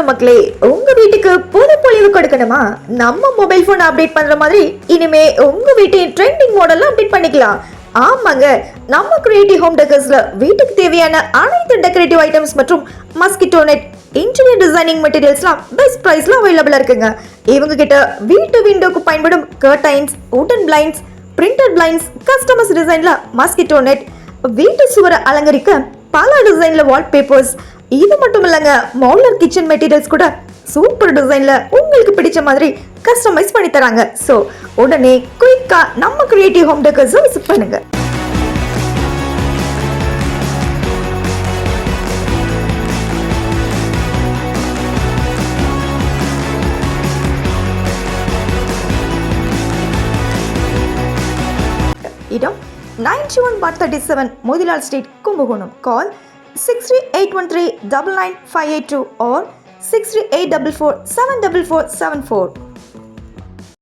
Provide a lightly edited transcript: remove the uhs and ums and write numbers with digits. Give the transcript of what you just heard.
நமஸ்காரம் மக்களே. உங்க வீட்டுக்கு புது பொலிவு கொடுக்கணுமா? நம்ம மொபைல் போன் அப்டேட் பண்ற மாதிரி இனிமே உங்க வீட்டின் ட்ரெண்டிங் மாடல்ல அப்டேட் பண்ணிக்கலாம். ஆமாங்க, நம்ம கிரியேட்டிவ் ஹோம் டெக்கர்ஸ்ல வீட்டுக்கு தேவையான அனைத்து டெக்கரேட்டிவ் ஐட்டம்ஸ் மற்றும் மஸ்கிட்டோ நெட், இன்டீரியர் டிசைனிங் மெட்டீரியல்ஸ்லாம் பெஸ்ட் பிரைஸ்ல அவைலபிளா இருக்குங்க. இவங்க கிட்ட வீட்டு விண்டோக்கு பயன்படும் கர்டைன்ஸ், வுடன் பிளைண்ட்ஸ், பிரிண்டட் பிளைண்ட்ஸ், கஸ்டமைஸ் டிசைன்ல மஸ்கிட்டோ நெட், வீட்டு சுவரை அலங்கரிக்க பல டிசைன்ல வால்பேப்பர்ஸ், இது மட்டும் இல்லைங்க, மாடுலர் கிச்சன் மெட்டீரியல்ஸ் கூட சூப்பர் டிசைன்ல உங்களுக்கு பிடிச்ச மாதிரி கஸ்டமைஸ் பண்ணி தராங்க. ஸோ உடனே குயிக்கா நம்ம கிரியேட்டிவ் ஹோம் டெக்கர்ஸ் விசிட் பண்ணுங்க. இடம் 91/37 Motilal street, Kumbakonam. Call 6381399582 or 6384474474.